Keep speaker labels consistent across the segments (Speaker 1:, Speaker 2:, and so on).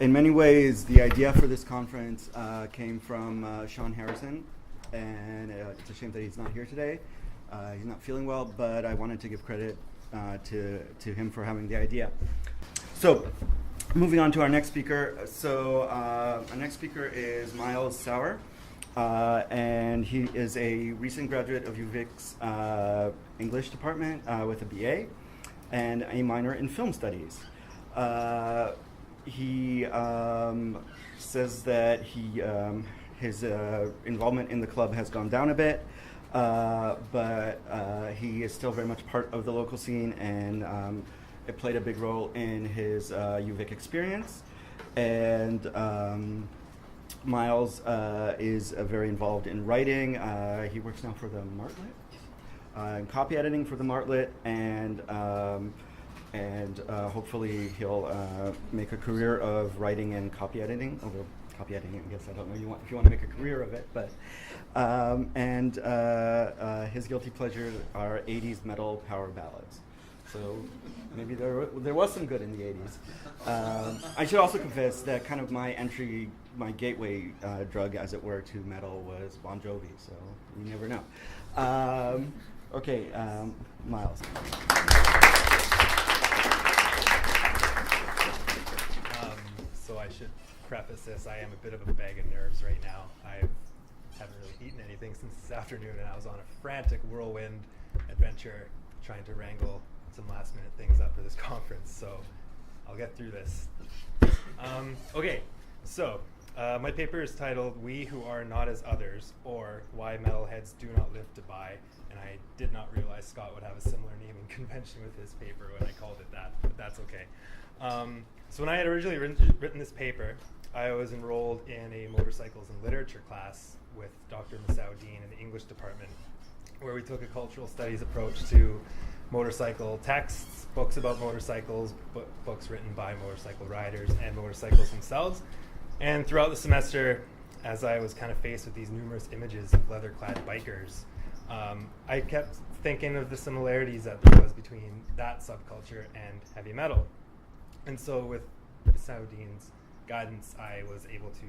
Speaker 1: in many ways, the idea for this conference came from Sean Harrison, and it's a shame that he's not here today. He's not feeling well, but I wanted to give credit to him for having the idea. So, moving on to our next speaker. So, our next speaker is Myles Sauer, and he is a recent graduate of UVic's English department with a BA and a minor in film studies. He says that his involvement in the club has gone down a bit, but he is still very much part of the local scene, and it played a big role in his UVic experience. And Myles is very involved in writing. He works now for the Martlet, in copy editing for the Martlet, and hopefully he'll make a career of writing and copy editing. Although copy editing, I guess I don't know if you want to make a career of it, but his guilty pleasures are 80s metal power ballads. So maybe there was some good in the 80s. I should also confess that kind of my gateway drug, as it were, to metal was Bon Jovi. So you never know. Okay, Myles.
Speaker 2: So I should preface this. I am a bit of a bag of nerves right now. I haven't really eaten anything since this afternoon, and I was on a frantic whirlwind adventure trying to wrangle some last minute things up for this conference, so I'll get through this. Okay, so my paper is titled "We Who Are Not As Others, or Why Metalheads Do Not Live to Buy," and I did not realize Scott would have a similar naming convention with his paper when I called it that, but that's okay. So when I had originally written this paper, I was enrolled in a motorcycles and literature class with Dr. Massaudin in the English department, where we took a cultural studies approach to motorcycle texts, books about motorcycles, books written by motorcycle riders and motorcycles themselves. And throughout the semester, as I was kind of faced with these numerous images of leather-clad bikers, I kept thinking of the similarities that there was between that subculture and heavy metal. And so with Massaudin's guidance, I was able to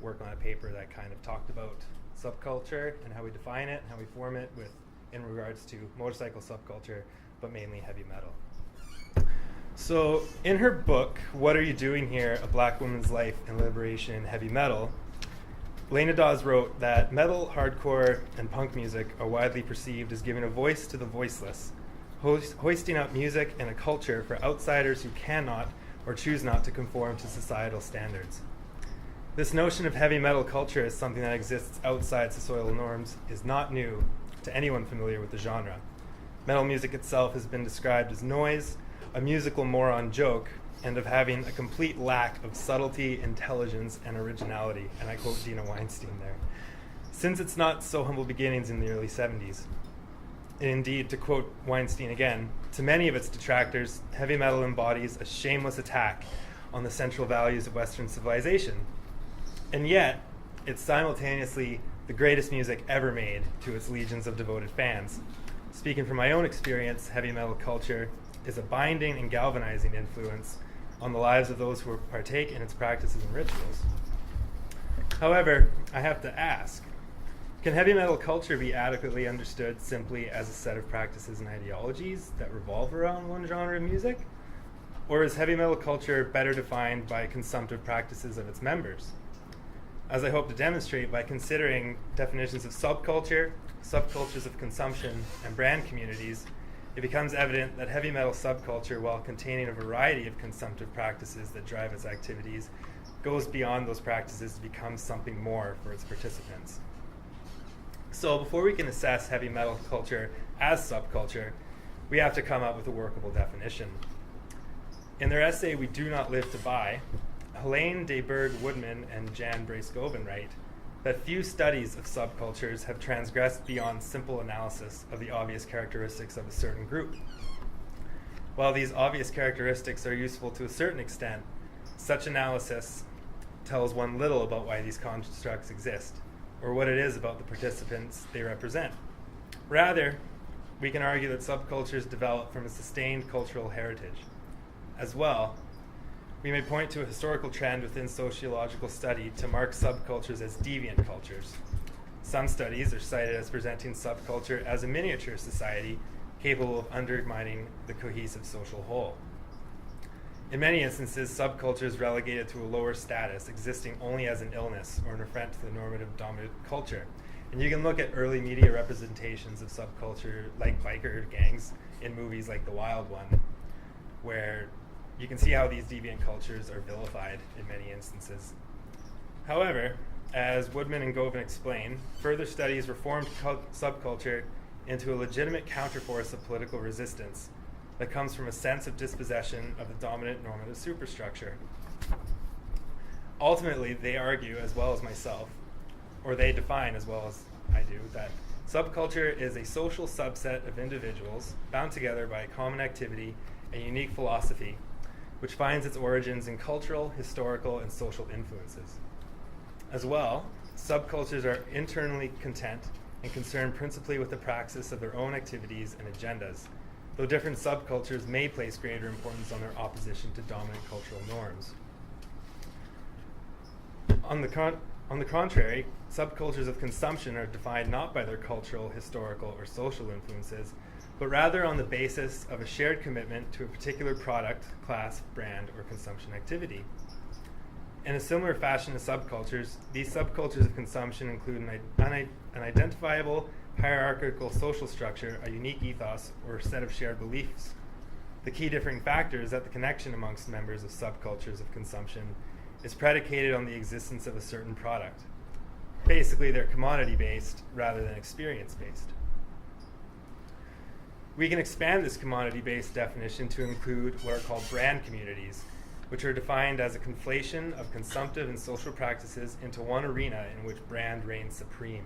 Speaker 2: work on a paper that kind of talked about subculture and how we define it, and how we form it in regards to motorcycle subculture, but mainly heavy metal. So in her book, What Are You Doing Here? A Black Woman's Life and Liberation in Heavy Metal, Lena Dawes wrote that metal, hardcore, and punk music are widely perceived as giving a voice to the voiceless, hoisting up music and a culture for outsiders who cannot or choose not to conform to societal standards. This notion of heavy metal culture as something that exists outside societal norms is not new to anyone familiar with the genre. Metal music itself has been described as noise, a musical moron joke, and of having a complete lack of subtlety, intelligence, and originality, and I quote Dina Weinstein there. Since its not so humble beginnings in the early 70s. And indeed, to quote Weinstein again, to many of its detractors, heavy metal embodies a shameless attack on the central values of Western civilization. And yet, it's simultaneously the greatest music ever made to its legions of devoted fans. Speaking from my own experience, heavy metal culture is a binding and galvanizing influence on the lives of those who partake in its practices and rituals. However, I have to ask, can heavy metal culture be adequately understood simply as a set of practices and ideologies that revolve around one genre of music? Or is heavy metal culture better defined by consumptive practices of its members? As I hope to demonstrate by considering definitions of subculture, subcultures of consumption, and brand communities, it becomes evident that heavy metal subculture, while containing a variety of consumptive practices that drive its activities, goes beyond those practices to become something more for its participants. So before we can assess heavy metal culture as subculture, we have to come up with a workable definition. In their essay, We Do Not Live to Buy, Helene de Berg-Woodman and Jan Brace-Govan write that few studies of subcultures have transgressed beyond simple analysis of the obvious characteristics of a certain group. While these obvious characteristics are useful to a certain extent, such analysis tells one little about why these constructs exist, or what it is about the participants they represent. Rather, we can argue that subcultures develop from a sustained cultural heritage. As well, We may point to a historical trend within sociological study to mark subcultures as deviant cultures. Some studies are cited as presenting subculture as a miniature society capable of undermining the cohesive social whole. In many instances, subculture is relegated to a lower status, existing only as an illness or an affront to the normative dominant culture. And you can look at early media representations of subculture like biker gangs in movies like The Wild One, where you can see how these deviant cultures are vilified in many instances. However, as Woodman and Govan explain, further studies reformed subculture into a legitimate counterforce of political resistance that comes from a sense of dispossession of the dominant normative superstructure. Ultimately, they argue, as well as myself, or they define as well as I do, that subculture is a social subset of individuals bound together by a common activity and unique philosophy, which finds its origins in cultural, historical, and social influences. As well, subcultures are internally content and concerned principally with the praxis of their own activities and agendas, though different subcultures may place greater importance on their opposition to dominant cultural norms. On the contrary, subcultures of consumption are defined not by their cultural, historical, or social influences, but rather on the basis of a shared commitment to a particular product, class, brand, or consumption activity. In a similar fashion to subcultures, these subcultures of consumption include an identifiable hierarchical social structure, a unique ethos, or a set of shared beliefs. The key differing factor is that the connection amongst members of subcultures of consumption is predicated on the existence of a certain product. Basically, they're commodity-based rather than experience-based. We can expand this commodity-based definition to include what are called brand communities, which are defined as a conflation of consumptive and social practices into one arena in which brand reigns supreme.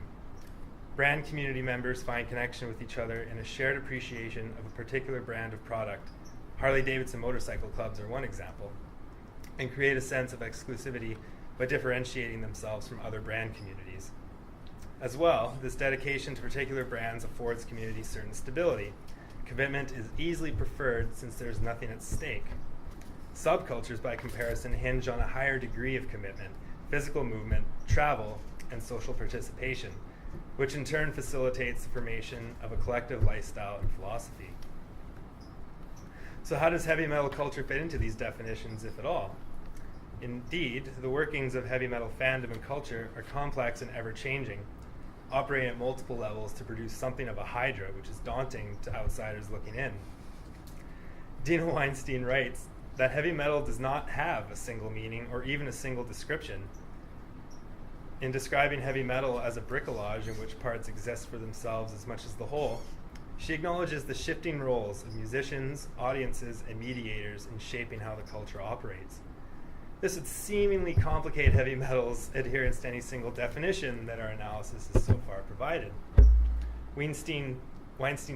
Speaker 2: Brand community members find connection with each other in a shared appreciation of a particular brand of product. Harley-Davidson motorcycle clubs are one example, and create a sense of exclusivity by differentiating themselves from other brand communities. As well, this dedication to particular brands affords communities certain stability. Commitment is easily preferred since there is nothing at stake. Subcultures, by comparison, hinge on a higher degree of commitment, physical movement, travel, and social participation, which in turn facilitates the formation of a collective lifestyle and philosophy. So how does heavy metal culture fit into these definitions, if at all? Indeed, the workings of heavy metal fandom and culture are complex and ever-changing, operating at multiple levels to produce something of a hydra, which is daunting to outsiders looking in. Dino Weinstein writes that heavy metal does not have a single meaning or even a single description. In describing heavy metal as a bricolage in which parts exist for themselves as much as the whole, she acknowledges the shifting roles of musicians, audiences, and mediators in shaping how the culture operates. This would seemingly complicate heavy metal's adherence to any single definition that our analysis has so far provided. Weinstein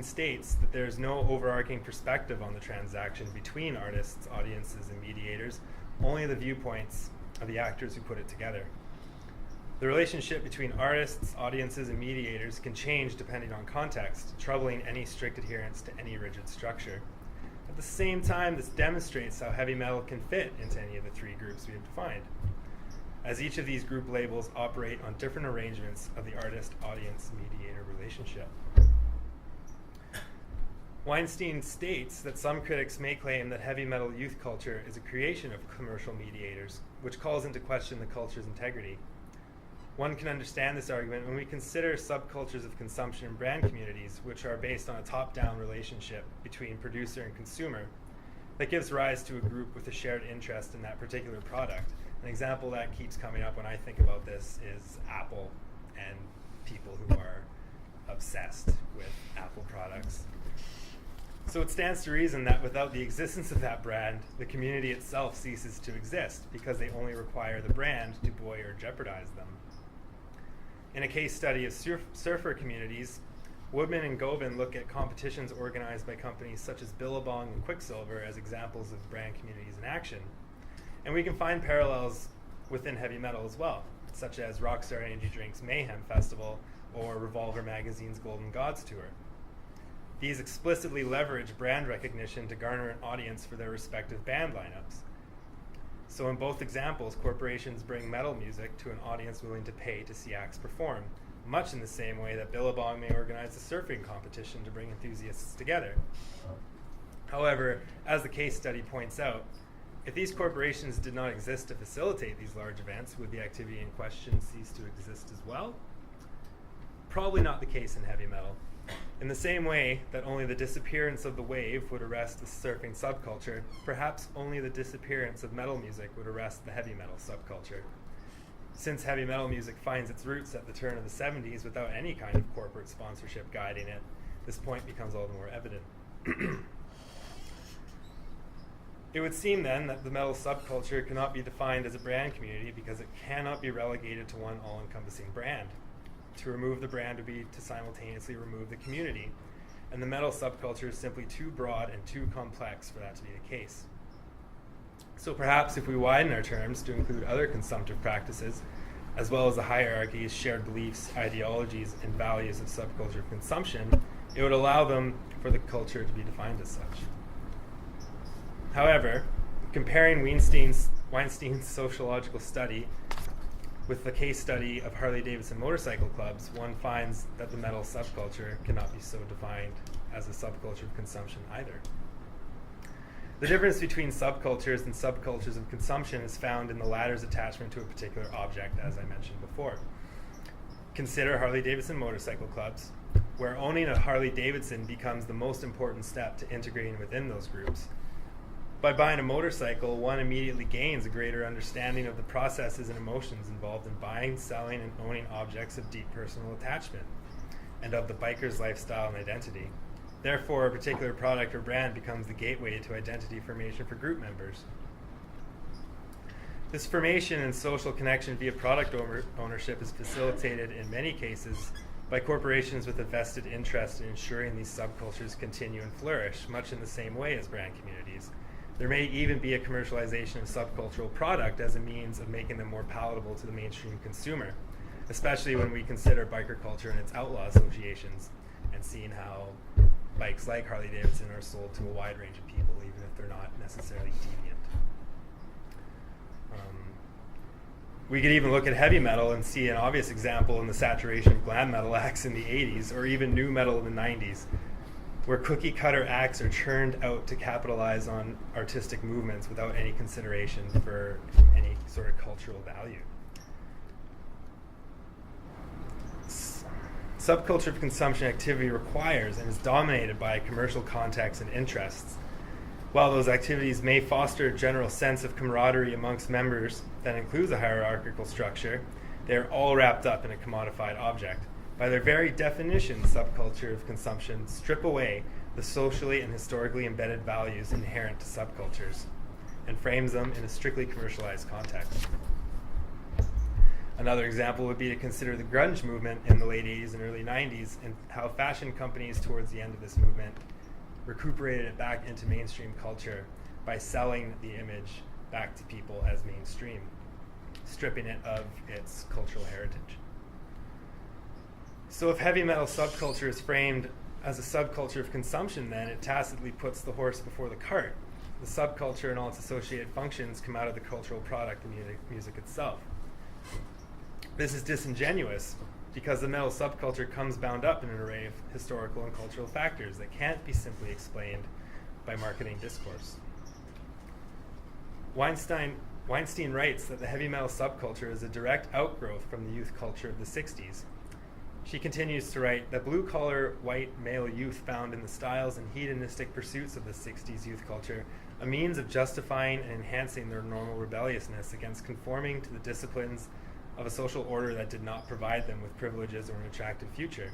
Speaker 2: states that there is no overarching perspective on the transaction between artists, audiences, and mediators, only the viewpoints of the actors who put it together. The relationship between artists, audiences, and mediators can change depending on context, troubling any strict adherence to any rigid structure. At the same time, this demonstrates how heavy metal can fit into any of the three groups we have defined, as each of these group labels operate on different arrangements of the artist-audience-mediator relationship. Weinstein states that some critics may claim that heavy metal youth culture is a creation of commercial mediators, which calls into question the culture's integrity. One can understand this argument when we consider subcultures of consumption and brand communities, which are based on a top-down relationship between producer and consumer that gives rise to a group with a shared interest in that particular product. An example that keeps coming up when I think about this is Apple and people who are obsessed with Apple products. So it stands to reason that without the existence of that brand, the community itself ceases to exist because they only require the brand to buoy or jeopardize them. In a case study of surfer communities, Woodman and Govan look at competitions organized by companies such as Billabong and Quicksilver as examples of brand communities in action. And we can find parallels within heavy metal as well, such as Rockstar Energy Drink's Mayhem Festival or Revolver Magazine's Golden Gods Tour. These explicitly leverage brand recognition to garner an audience for their respective band lineups. So in both examples, corporations bring metal music to an audience willing to pay to see acts perform, much in the same way that Billabong may organize a surfing competition to bring enthusiasts together. However, as the case study points out, if these corporations did not exist to facilitate these large events, would the activity in question cease to exist as well? Probably not the case in heavy metal. In the same way that only the disappearance of the wave would arrest the surfing subculture, perhaps only the disappearance of metal music would arrest the heavy metal subculture. Since heavy metal music finds its roots at the turn of the 70s without any kind of corporate sponsorship guiding it, this point becomes all the more evident. It would seem then that the metal subculture cannot be defined as a brand community because it cannot be relegated to one all-encompassing brand. To remove the brand would be to simultaneously remove the community, and the metal subculture is simply too broad and too complex for that to be the case. So perhaps if we widen our terms to include other consumptive practices, as well as the hierarchies, shared beliefs, ideologies, and values of subculture consumption, it would allow them for the culture to be defined as such. However, comparing Weinstein's sociological study with the case study of Harley-Davidson motorcycle clubs, one finds that the metal subculture cannot be so defined as a subculture of consumption either. The difference between subcultures and subcultures of consumption is found in the latter's attachment to a particular object, as I mentioned before. Consider Harley-Davidson motorcycle clubs, where owning a Harley-Davidson becomes the most important step to integrating within those groups. By buying a motorcycle, one immediately gains a greater understanding of the processes and emotions involved in buying, selling, and owning objects of deep personal attachment, and of the biker's lifestyle and identity. Therefore, a particular product or brand becomes the gateway to identity formation for group members. This formation and social connection via product ownership is facilitated in many cases by corporations with a vested interest in ensuring these subcultures continue and flourish, much in the same way as brand communities. There may even be a commercialization of subcultural product as a means of making them more palatable to the mainstream consumer, especially when we consider biker culture and its outlaw associations, and seeing how bikes like Harley-Davidson are sold to a wide range of people, even if they're not necessarily deviant. We could even look at heavy metal and see an obvious example in the saturation of glam metal acts in the 80s, or even nu metal in the 90s, where cookie-cutter acts are churned out to capitalize on artistic movements without any consideration for any sort of cultural value. Subculture of consumption activity requires and is dominated by commercial contexts and interests. While those activities may foster a general sense of camaraderie amongst members that includes a hierarchical structure, they are all wrapped up in a commodified object. By their very definition, subculture of consumption strip away the socially and historically embedded values inherent to subcultures and frames them in a strictly commercialized context. Another example would be to consider the grunge movement in the late 80s and early 90s and how fashion companies towards the end of this movement recuperated it back into mainstream culture by selling the image back to people as mainstream, stripping it of its cultural heritage. So if heavy metal subculture is framed as a subculture of consumption, then it tacitly puts the horse before the cart. The subculture and all its associated functions come out of the cultural product, the music itself. This is disingenuous because the metal subculture comes bound up in an array of historical and cultural factors that can't be simply explained by marketing discourse. Weinstein writes that the heavy metal subculture is a direct outgrowth from the youth culture of the 60s. She continues to write that blue-collar, white male youth found in the styles and hedonistic pursuits of the 60s youth culture a means of justifying and enhancing their normal rebelliousness against conforming to the disciplines of a social order that did not provide them with privileges or an attractive future.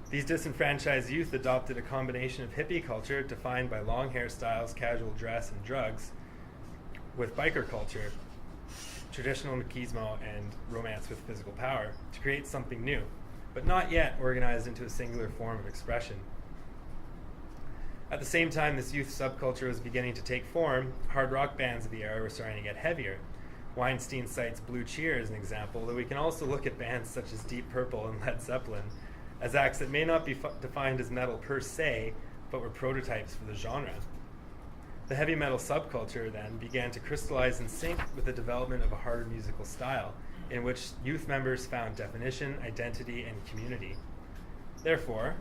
Speaker 2: These disenfranchised youth adopted a combination of hippie culture defined by long hairstyles, casual dress, and drugs, with biker culture, traditional machismo, and romance with physical power to create something new, but not yet organized into a singular form of expression. At the same time this youth subculture was beginning to take form, hard rock bands of the era were starting to get heavier. Weinstein cites Blue Cheer as an example, though we can also look at bands such as Deep Purple and Led Zeppelin as acts that may not be defined as metal per se, but were prototypes for the genre. The heavy metal subculture then began to crystallize in sync with the development of a harder musical style, in which youth members found definition, identity, and community. Therefore,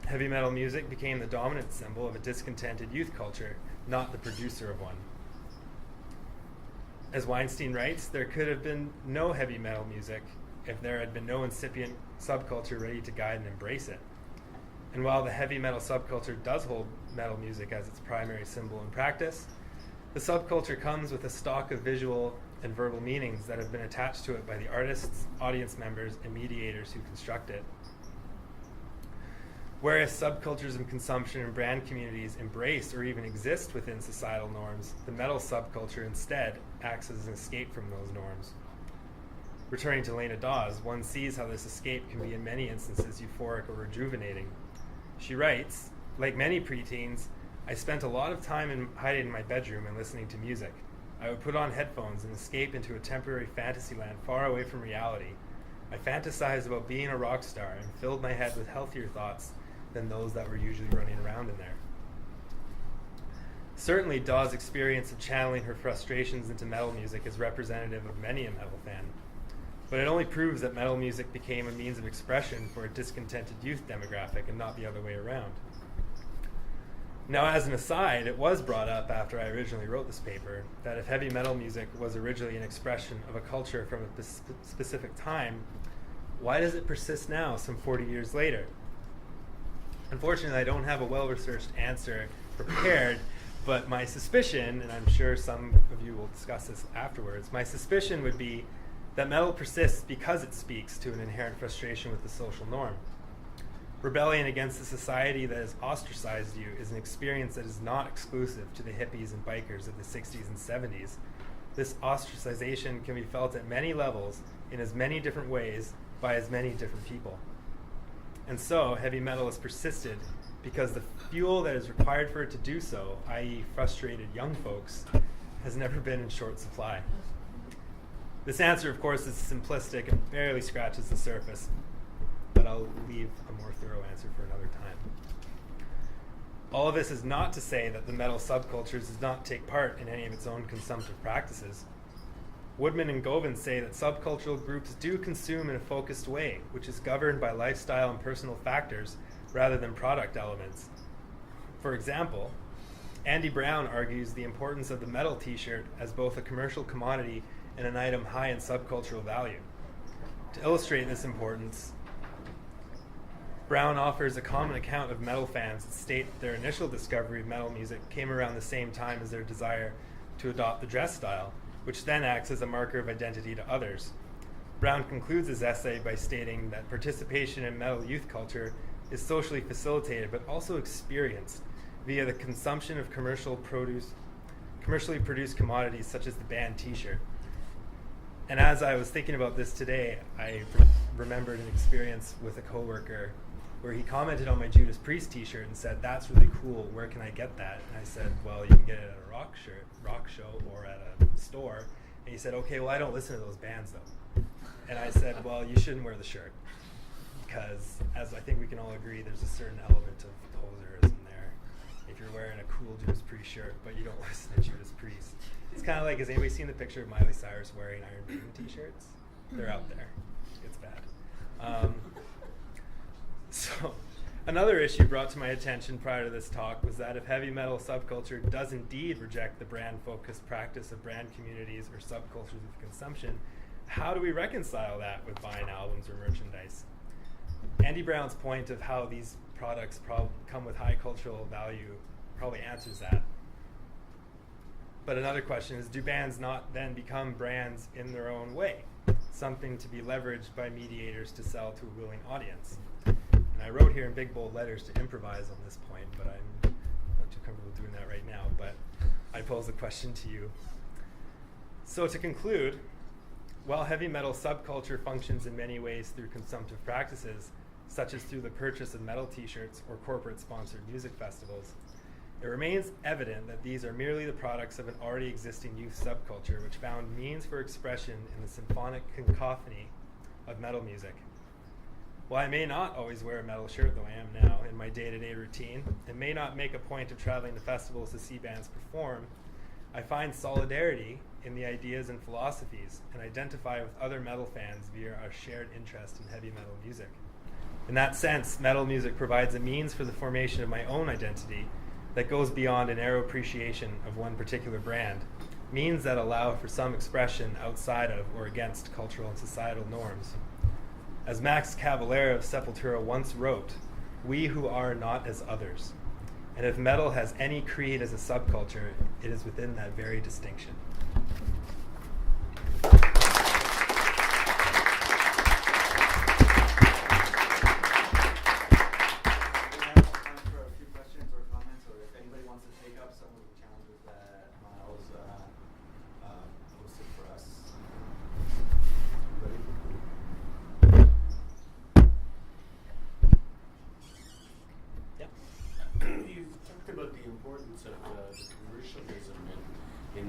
Speaker 2: heavy metal music became the dominant symbol of a discontented youth culture, not the producer of one. As Weinstein writes, there could have been no heavy metal music if there had been no incipient subculture ready to guide and embrace it. And while the heavy metal subculture does hold metal music as its primary symbol in practice, the subculture comes with a stock of visual and verbal meanings that have been attached to it by the artists, audience members, and mediators who construct it. Whereas subcultures of consumption and brand communities embrace or even exist within societal norms, the metal subculture instead acts as an escape from those norms. Returning to Lena Dawes, one sees how this escape can be in many instances euphoric or rejuvenating. She writes, "Like many preteens, I spent a lot of time hiding in my bedroom and listening to music. I would put on headphones and escape into a temporary fantasy land far away from reality. I fantasized about being a rock star and filled my head with healthier thoughts than those that were usually running around in there." Certainly, Dawes' experience of channeling her frustrations into metal music is representative of many a metal fan. But it only proves that metal music became a means of expression for a discontented youth demographic and not the other way around. Now, as an aside, it was brought up after I originally wrote this paper that if heavy metal music was originally an expression of a culture from a specific time, why does it persist now, some 40 years later? Unfortunately, I don't have a well-researched answer prepared, but my suspicion, and I'm sure some of you will discuss this afterwards, my suspicion would be that metal persists because it speaks to an inherent frustration with the social norm. Rebellion against the society that has ostracized you is an experience that is not exclusive to the hippies and bikers of the 60s and 70s. This ostracization can be felt at many levels, in as many different ways, by as many different people. And so, heavy metal has persisted because the fuel that is required for it to do so, i.e. frustrated young folks, has never been in short supply. This answer, of course, is simplistic and barely scratches the surface, but I'll leave a more thorough answer for another time. All of this is not to say that the metal subculture does not take part in any of its own consumptive practices. Woodman and Govan say that subcultural groups do consume in a focused way, which is governed by lifestyle and personal factors rather than product elements. For example, Andy Brown argues the importance of the metal t-shirt as both a commercial commodity and an item high in subcultural value. To illustrate this importance, Brown offers a common account of metal fans that state that their initial discovery of metal music came around the same time as their desire to adopt the dress style, which then acts as a marker of identity to others. Brown concludes his essay by stating that participation in metal youth culture is socially facilitated but also experienced via the consumption of commercially produced commodities such as the band t-shirt. And as I was thinking about this today, I remembered an experience with a coworker where he commented on my Judas Priest t-shirt and said, "That's really cool, where can I get that?" And I said, "Well, you can get it at a rock show or at a store." And he said, "Okay, well, I don't listen to those bands though." And I said, "Well, you shouldn't wear the shirt, because as I think we can all agree, there's a certain element of poserism there. If you're wearing a cool Judas Priest shirt, but you don't listen to Judas Priest." It's kind of like, has anybody seen the picture of Myles Sauer wearing Iron Maiden t-shirts? They're out there. It's bad. So another issue brought to my attention prior to this talk was that if heavy metal subculture does indeed reject the brand-focused practice of brand communities or subcultures of consumption, how do we reconcile that with buying albums or merchandise? Andy Brown's point of how these products come with high cultural value probably answers that. But another question is, do bands not then become brands in their own way? Something to be leveraged by mediators to sell to a willing audience? And I wrote here in big bold letters to improvise on this point, but I'm not too comfortable doing that right now, but I pose the question to you. So to conclude, while heavy metal subculture functions in many ways through consumptive practices, such as through the purchase of metal t-shirts or corporate-sponsored music festivals, it remains evident that these are merely the products of an already existing youth subculture which found means for expression in the symphonic cacophony of metal music. While I may not always wear a metal shirt, though I am now in my day-to-day routine, and may not make a point of traveling to festivals to see bands perform, I find solidarity in the ideas and philosophies and identify with other metal fans via our shared interest in heavy metal music. In that sense, metal music provides a means for the formation of my own identity that goes beyond a narrow appreciation of one particular brand, means that allow for some expression outside of or against cultural and societal norms. As Max Cavalera of Sepultura once wrote, "We who are not as others." And if metal has any creed as a subculture, it is within that very distinction.
Speaker 1: We have time for a few questions or comments, or if anybody wants to take up some of the challenges that Myles posted for us. Anybody?
Speaker 3: You talked about the importance of the commercialism in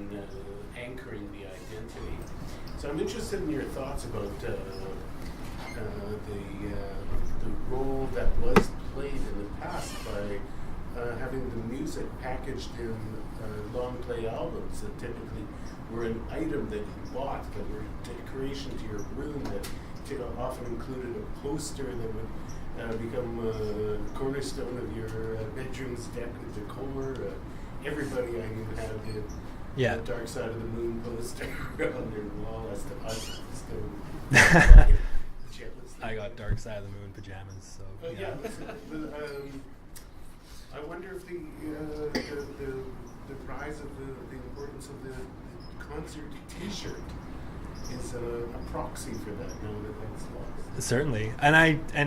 Speaker 3: anchoring the identity. So I'm interested in your thoughts about the role that was played in the past by having the music packaged in long play albums that typically were an item that you bought, that were decoration to your room, that often included a poster that would become a cornerstone of your bedroom's decor. Everybody I knew had the Dark Side of the Moon poster on their wall.
Speaker 2: I got Dark Side of the Moon pajamas, so
Speaker 3: I wonder if the rise of the importance of the concert T-shirt is a proxy for that, now that that's lost.
Speaker 2: Certainly, and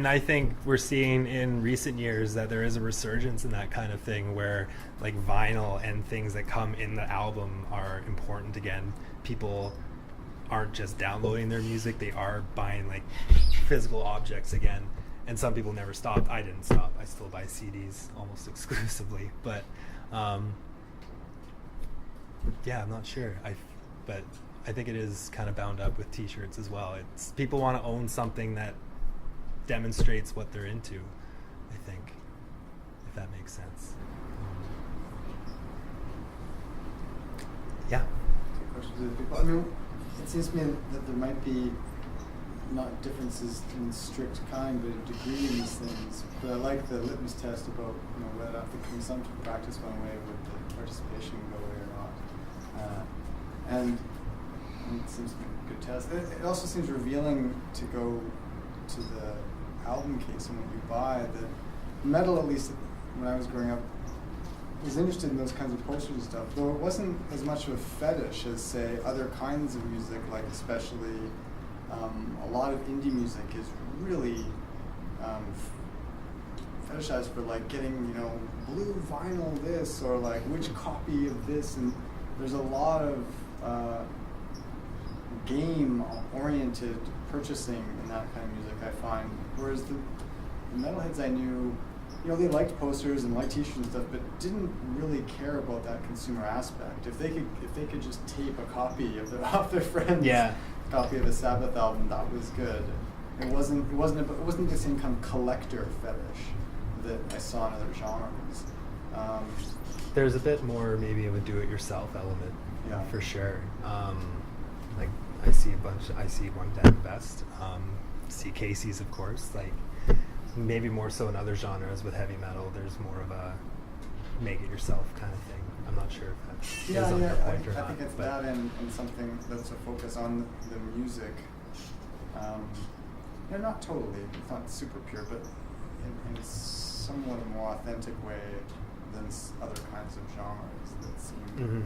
Speaker 2: I think we're seeing in recent years that there is a resurgence in that kind of thing, where like vinyl and things that come in the album are important again. People aren't just downloading their music; they are buying like physical objects again. And some people never stopped. I didn't stop. I still buy CDs almost exclusively, but yeah, I'm not sure. But I think it is kind of bound up with T-shirts as well. It's people want to own something that demonstrates what they're into, I think, if that makes sense. Yeah.
Speaker 4: Questions of the people. I mean, it seems to me that there might be not differences in strict kind, but a degree in these things. But I like the litmus test about whether if the consumptive practice went away, would the participation go away or not. And it seems to be a good test. It also seems revealing to go to the album case and what you buy. That metal, at least when I was growing up, was interested in those kinds of posters and stuff, though it wasn't as much of a fetish as, say, other kinds of music, like especially a lot of indie music is really fetishized for like getting, blue vinyl this, or like which copy of this, and there's a lot of game-oriented purchasing in that kind of music, I find. Whereas the metalheads I knew, they liked posters and liked T-shirts and stuff, but didn't really care about that consumer aspect. If they could just tape a copy of their friend's copy of a Sabbath album, that was good. It wasn't the same kind of collector fetish that I saw in other genres.
Speaker 2: There's a bit more maybe of a do-it-yourself element, for sure. Like I see one Dead Best, see Casey's, of course. Like maybe more so in other genres with heavy metal, there's more of a make-it-yourself kind of thing. I'm not sure if that is on your point or not.
Speaker 4: I think it's that and something that's a focus on the music. Not totally, it's not super pure, but in somewhat a more authentic way than other kinds of genres that seem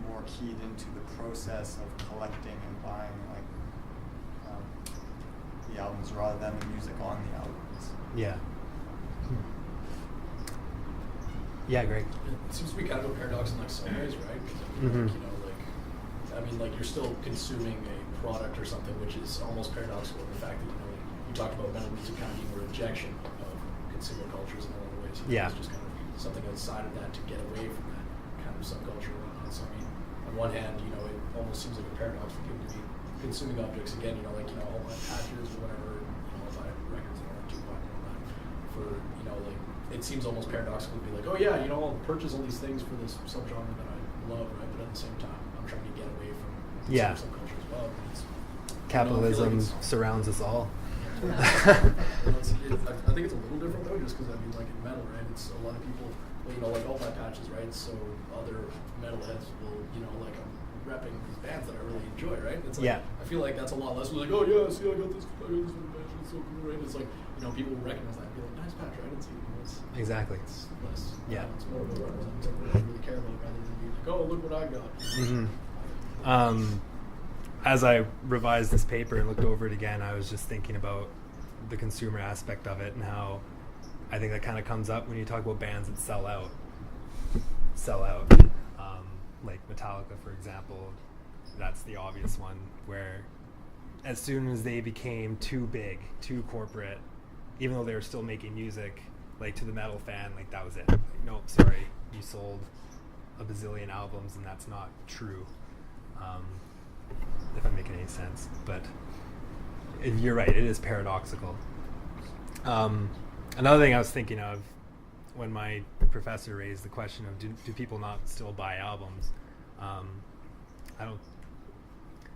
Speaker 4: more keyed into the process of collecting and buying, the albums rather than the music on the albums.
Speaker 2: Yeah. Yeah, great.
Speaker 5: It seems to be kind of a paradox in some ways, right? You're still consuming a product or something, which is almost paradoxical in the fact that you talked about metal music kind of being a rejection of consumer cultures in a lot of ways. It's just kind of something outside of that to get away from that kind of subculture and whatnot. So on one hand, it almost seems like a paradox for people to be consuming objects again. All my patches or whatever, records that aren't too popular on that. For, you know, like, it seems almost paradoxical to be like, oh yeah, you know, I'll purchase all these things for this subgenre that I love, right? But at the same time, I'm trying to get away from
Speaker 2: Yeah.
Speaker 5: subculture as well. It's,
Speaker 2: Capitalism
Speaker 5: I feel like
Speaker 2: surrounds us all.
Speaker 5: I think it's a little different though, just because I mean, like in metal, right? It's a lot of people, well, you know, like all my patches, right? So other metalheads will, you know, like I'm repping these bands that I really enjoy, right? It's like,
Speaker 2: Yeah.
Speaker 5: I feel like that's a lot less like, oh yeah, see, I got this fucking patch, it's so cool, right? It's like, you know, people will recognize that and be like, nice patch, right? It's, you know,
Speaker 2: Exactly.
Speaker 5: it's less,
Speaker 2: Yeah.
Speaker 5: It's more about representing something that I really care about rather than being like, oh, look what I got.
Speaker 2: As I revised this paper and looked over it again, I was just thinking about the consumer aspect of it and how I think that kind of comes up when you talk about bands that sell out. Like Metallica, for example, that's the obvious one, where as soon as they became too big, too corporate, even though they were still making music, like to the metal fan, like that was it. Like, no, sorry, you sold a bazillion albums and that's not true. If I'm making any sense, but you're right, it is paradoxical. Another thing I was thinking of when my professor raised the question of do people not still buy albums?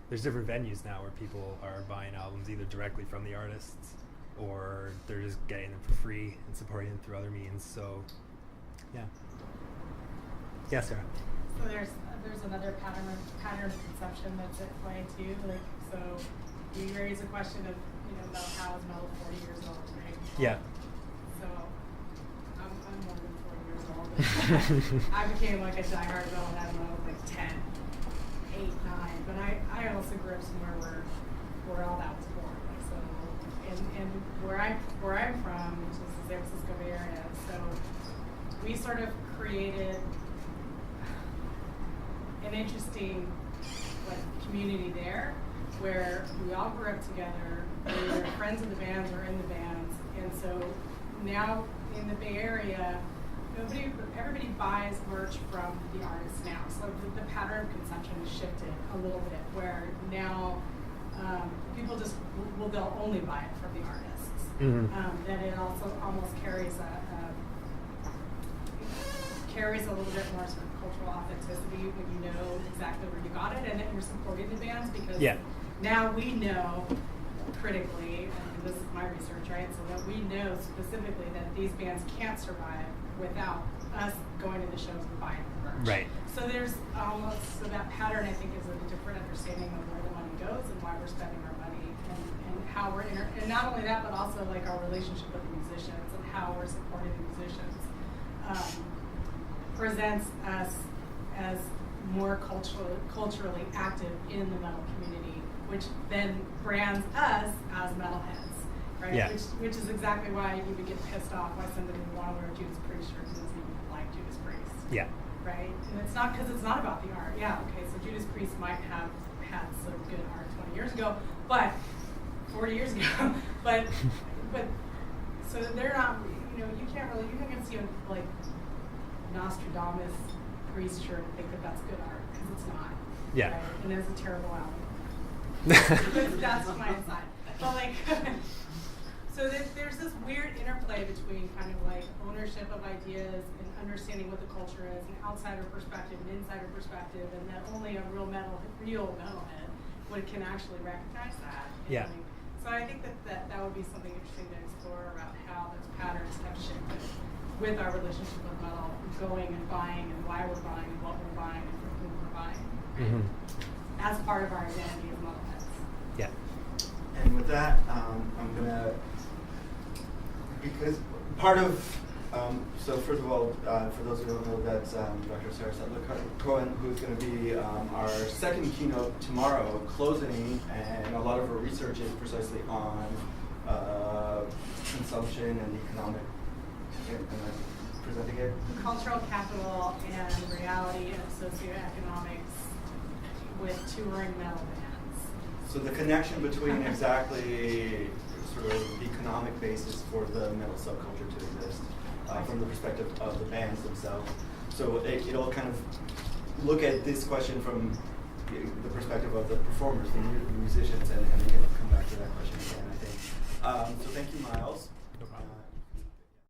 Speaker 2: There's different venues now where people are buying albums either directly from the artists or they're just getting them for free and supporting them through other means. So, yeah. Yeah, Sarah.
Speaker 6: So there's another pattern of consumption that's at play too. Like, so you raise a question of, you know, about how is metal 40 years old, right?
Speaker 2: Yeah.
Speaker 6: So I'm more than 40 years old. But I became like a diehard metalhead when I was like 10, 8, 9. But I also grew up somewhere where all that was born. Like, so and where I'm from, which is the San Francisco Bay Area, so we sort of created an interesting like community there where we all grew up together, we were friends of the bands or in the bands, and so now in the Bay Area everybody buys merch from the artists now, so the pattern of consumption has shifted a little bit where now people just they'll only buy it from the artists. Then it also almost carries a little bit more sort of cultural authenticity when you know exactly where you got it and that you're supporting the bands, because now we know critically, and this is my research, right, so that we know specifically that these bands can't survive without us going to the shows and buying the merch.
Speaker 2: Right.
Speaker 6: So there's so that pattern I think is a different understanding of where the money goes and why we're spending our money and how we're and not only that but also like our relationship with the musicians and how we're supporting the musicians. Presents us as more culturally active in the metal community, which then brands us as metalheads, right?
Speaker 2: Yeah.
Speaker 6: Which is exactly why you would get pissed off why somebody would want to wear a Judas Priest shirt and doesn't even like Judas Priest.
Speaker 2: Yeah.
Speaker 6: Right? And it's not because it's not about the art. Yeah, okay, so Judas Priest might have had some good art 20 years ago, but 40 years ago, but so they're not, you know, you're not going to see like Nostradamus Priest shirt and think that that's good art, because it's not.
Speaker 2: Yeah.
Speaker 6: Right? And it's a terrible album. That's my insight. But like, so there's this weird interplay between kind of like ownership of ideas and understanding what the culture is, an outsider perspective, an insider perspective, and that only a real metalhead can actually recognize that. And
Speaker 2: Yeah.
Speaker 6: like, so I think that would be something interesting to explore about how those patterns have shifted with our relationship with metal, going and buying and why we're buying and what we're buying and from whom we're buying, as part of our identity as metalheads.
Speaker 2: Yeah.
Speaker 1: And with that, I'm gonna, because part of, so first of all, for those who don't know, that's Dr. Sarah Cohen, who's going to be our second keynote tomorrow, closing, and a lot of her research is precisely on consumption and economic. Am I presenting it?
Speaker 6: Cultural capital and reality and socioeconomics with touring metal bands.
Speaker 1: So the connection between exactly sort of the economic basis for the metal subculture to exist from the perspective of the bands themselves. So it'll kind of look at this question from the perspective of the performers, the musicians, and we can come back to that question again, I think. So thank you, Myles.